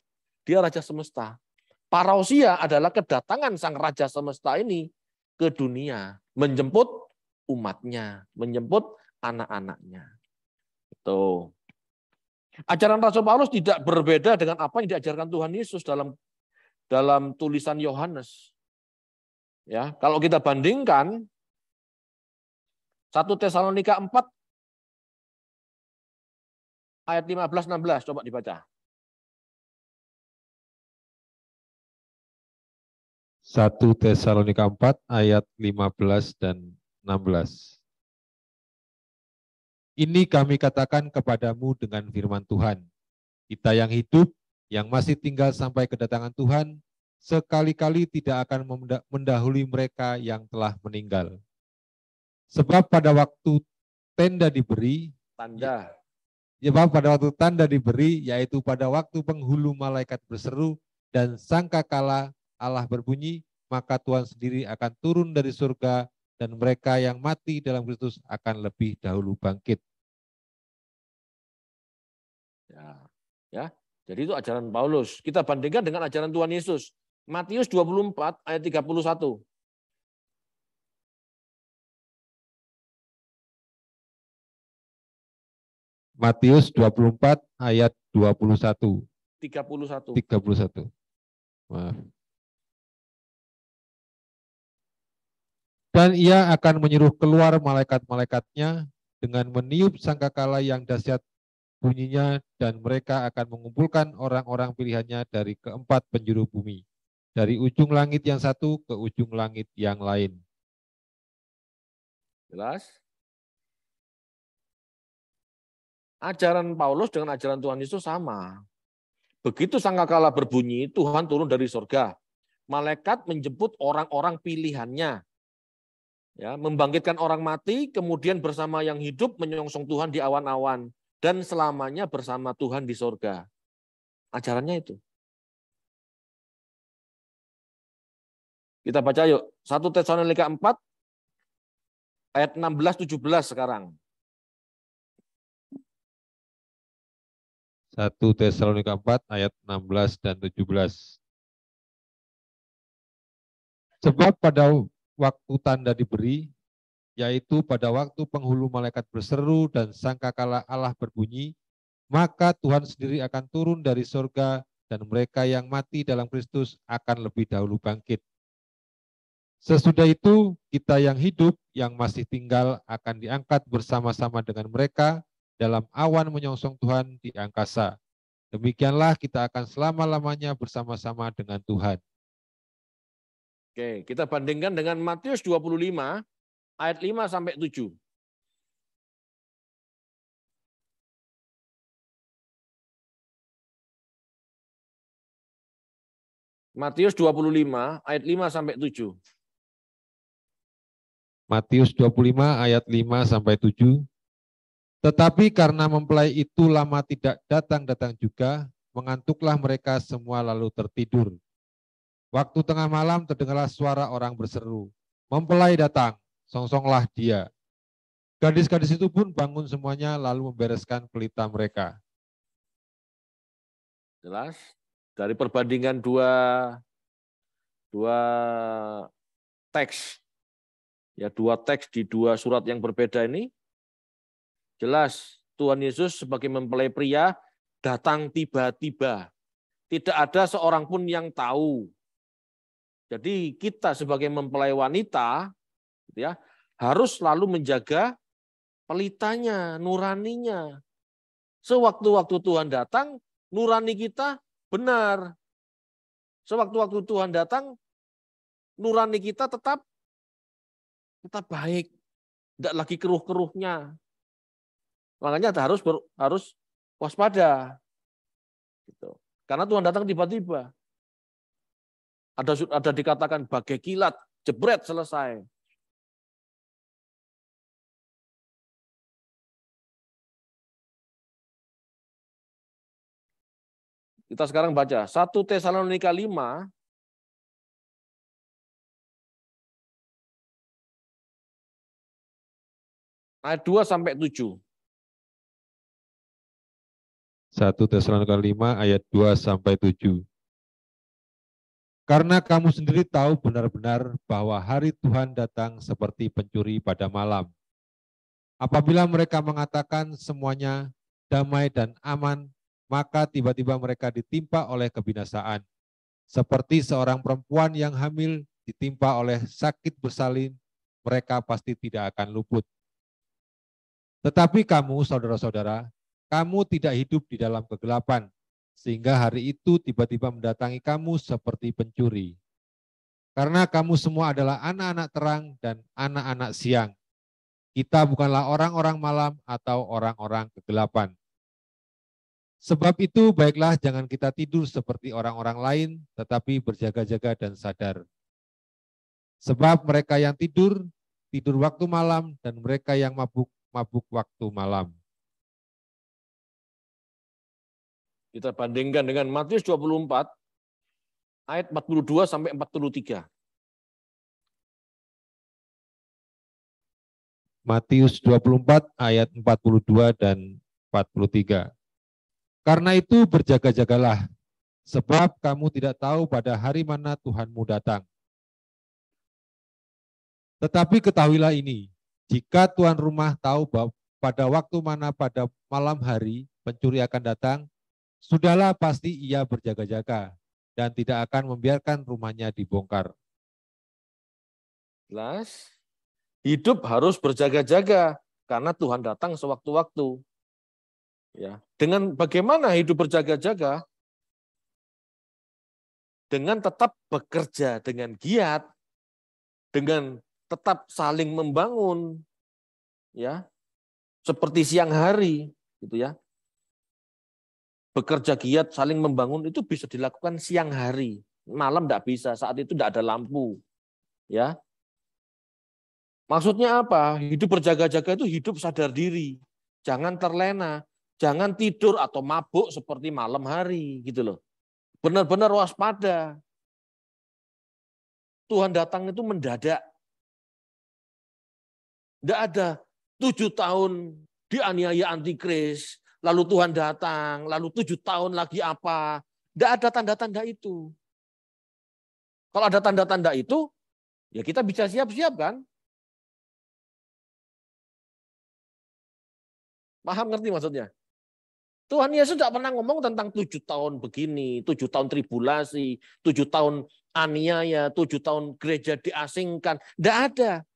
Speaker 1: dia raja semesta. Parousia adalah kedatangan sang raja semesta ini ke dunia, menjemput umatnya, menjemput anak-anaknya. Itu. Ajaran Rasul Paulus tidak berbeda dengan apa yang diajarkan Tuhan Yesus dalam tulisan Yohanes. Ya, kalau kita bandingkan 1 Tesalonika 4 ayat 15-16, coba dibaca.
Speaker 2: 1 Tesalonika 4 ayat 15 dan 16. Ini kami katakan kepadamu dengan firman Tuhan. Kita yang hidup, yang masih tinggal sampai kedatangan Tuhan, sekali-kali tidak akan mendahului mereka yang telah meninggal. Sebab pada waktu tanda diberi, yaitu pada waktu penghulu malaikat berseru dan sangkakala Allah berbunyi, maka Tuhan sendiri akan turun dari surga dan mereka yang mati dalam Kristus akan lebih dahulu bangkit.
Speaker 1: Ya, jadi itu ajaran Paulus. Kita bandingkan dengan ajaran Tuhan Yesus. Matius 24 ayat 31.
Speaker 2: Matius 24 ayat 21.
Speaker 1: 31.
Speaker 2: Maaf. Dan ia akan menyuruh keluar malaikat-malaikatnya dengan meniup sangkakala yang dahsyat bunyinya, dan mereka akan mengumpulkan orang-orang pilihannya dari keempat penjuru bumi, dari ujung langit yang satu ke ujung langit yang lain.
Speaker 1: Jelas? Ajaran Paulus dengan ajaran Tuhan Yesus sama. Begitu sangkakala berbunyi, Tuhan turun dari surga. Malaikat menjemput orang-orang pilihannya. Ya, membangkitkan orang mati, kemudian bersama yang hidup menyongsong Tuhan di awan-awan. Dan selamanya bersama Tuhan di surga. Ajarannya itu. Kita baca yuk. 1 Tesalonika 4 ayat 16-17 sekarang.
Speaker 2: 1 Tesalonika 4 ayat 16 dan 17. Sebab pada waktu tanda diberi, yaitu pada waktu penghulu malaikat berseru dan sangkakala Allah berbunyi, maka Tuhan sendiri akan turun dari surga dan mereka yang mati dalam Kristus akan lebih dahulu bangkit. Sesudah itu, kita yang hidup, yang masih tinggal akan diangkat bersama-sama dengan mereka dalam awan menyongsong Tuhan di angkasa. Demikianlah kita akan selama-lamanya bersama-sama dengan Tuhan.
Speaker 1: Oke, kita bandingkan dengan Matius 25 ayat 5-7. Matius 25 ayat 5-7.
Speaker 2: Matius 25 ayat 5-7. Tetapi karena mempelai itu lama tidak datang-datang juga, mengantuklah mereka semua lalu tertidur. Waktu tengah malam terdengarlah suara orang berseru, mempelai datang, songsonglah dia. Gadis-gadis itu pun bangun semuanya lalu membereskan pelita mereka.
Speaker 1: Jelas? Dari perbandingan dua teks, ya dua teks di dua surat yang berbeda ini, jelas Tuhan Yesus sebagai mempelai pria datang tiba-tiba. Tidak ada seorang pun yang tahu. Jadi kita sebagai mempelai wanita, gitu ya, harus selalu menjaga pelitanya, nuraninya. Sewaktu-waktu Tuhan datang, nurani kita benar. Sewaktu-waktu Tuhan datang, nurani kita tetap baik, tidak lagi keruh-keruhnya. Makanya harus waspada. Gitu. Karena Tuhan datang tiba-tiba. Ada dikatakan bagai kilat, jebret, selesai. Kita sekarang baca 1 Tesalonika 5 ayat 2 sampai 7.
Speaker 2: 1 Tesalonika 5 ayat 2 sampai 7. Karena kamu sendiri tahu benar-benar bahwa hari Tuhan datang seperti pencuri pada malam. Apabila mereka mengatakan semuanya damai dan aman, maka tiba-tiba mereka ditimpa oleh kebinasaan. Seperti seorang perempuan yang hamil ditimpa oleh sakit bersalin, mereka pasti tidak akan luput. Tetapi kamu, saudara-saudara, kamu tidak hidup di dalam kegelapan, sehingga hari itu tiba-tiba mendatangi kamu seperti pencuri. Karena kamu semua adalah anak-anak terang dan anak-anak siang. Kita bukanlah orang-orang malam atau orang-orang kegelapan. Sebab itu baiklah jangan kita tidur seperti orang-orang lain, tetapi berjaga-jaga dan sadar. Sebab mereka yang tidur waktu malam, dan mereka yang mabuk waktu malam.
Speaker 1: Kita bandingkan dengan Matius 24 ayat 42 sampai 43.
Speaker 2: Matius 24 ayat 42 dan 43. Karena itu berjaga-jagalah, sebab kamu tidak tahu pada hari mana Tuhanmu datang. Tetapi ketahuilah ini, jika tuan rumah tahu bahwa pada waktu mana pada malam hari pencuri akan datang, sudahlah pasti ia berjaga-jaga dan tidak akan membiarkan rumahnya dibongkar.
Speaker 1: Jelas? Hidup harus berjaga-jaga karena Tuhan datang sewaktu-waktu. Ya, dengan bagaimana hidup berjaga-jaga? Dengan tetap bekerja dengan giat, dengan tetap saling membangun, ya, seperti siang hari, gitu ya. Bekerja giat, saling membangun itu bisa dilakukan siang hari, malam tidak bisa, saat itu tidak ada lampu, ya. Maksudnya apa? Hidup berjaga-jaga itu hidup sadar diri, jangan terlena. Jangan tidur atau mabuk seperti malam hari, gitu loh. Benar-benar waspada. Tuhan datang itu mendadak. Tidak ada 7 tahun dianiaya antikris, lalu Tuhan datang, lalu 7 tahun lagi apa. Tidak ada tanda-tanda itu. Kalau ada tanda-tanda itu, ya kita bisa siap-siap kan? Paham, ngerti maksudnya? Tuhan Yesus tidak pernah ngomong tentang 7 tahun begini, 7 tahun tribulasi, 7 tahun aniaya, 7 tahun gereja diasingkan. Tidak ada.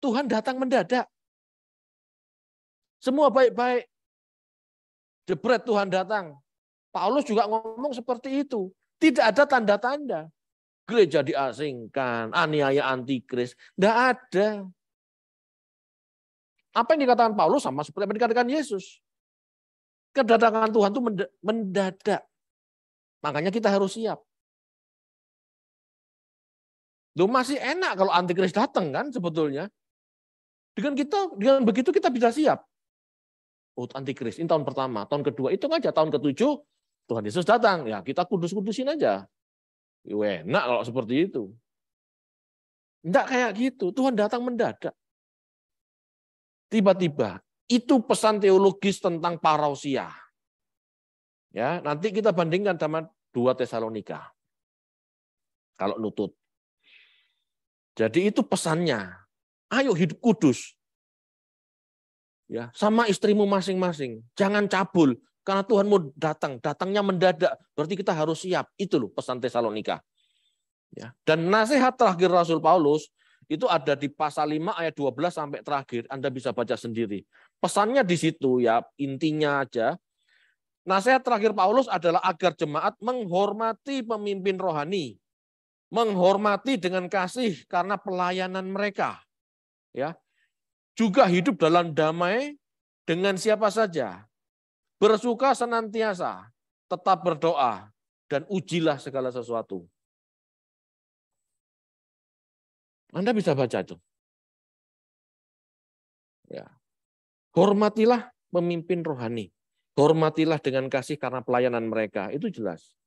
Speaker 1: Tuhan datang mendadak. Semua baik-baik. Jebret Tuhan datang. Paulus juga ngomong seperti itu. Tidak ada tanda-tanda. Gereja diasingkan, aniaya antikris. Tidak ada. Apa yang dikatakan Paulus sama seperti apa yang dikatakan Yesus. Kedatangan Tuhan itu mendadak. Makanya kita harus siap. Loh, masih enak kalau antikris datang kan sebetulnya. Dengan begitu kita bisa siap. Oh, antikris ini tahun pertama, tahun kedua itu aja, tahun ke-7 Tuhan Yesus datang. Ya, kita kudus-kudusin aja. Enak kalau seperti itu. Enggak kayak gitu. Tuhan datang mendadak. Tiba-tiba. Itu pesan teologis tentang parousia. Ya, nanti kita bandingkan sama 2 Tesalonika. Kalau nutut. Jadi itu pesannya. Ayo hidup kudus. Ya, sama istrimu masing-masing. Jangan cabul. Karena Tuhan mau datang. Datangnya mendadak. Berarti kita harus siap. Itu loh pesan Tesalonika. Ya. Dan nasihat terakhir Rasul Paulus itu ada di pasal 5 ayat 12 sampai terakhir. Anda bisa baca sendiri. Pesannya di situ ya, intinya aja. Nasihat terakhir Paulus adalah agar jemaat menghormati pemimpin rohani. Menghormati dengan kasih karena pelayanan mereka. Ya. Juga hidup dalam damai dengan siapa saja. Bersuka senantiasa, tetap berdoa, dan ujilah segala sesuatu. Anda bisa baca itu. Ya. Hormatilah pemimpin rohani. Hormatilah dengan kasih karena pelayanan mereka. Itu jelas.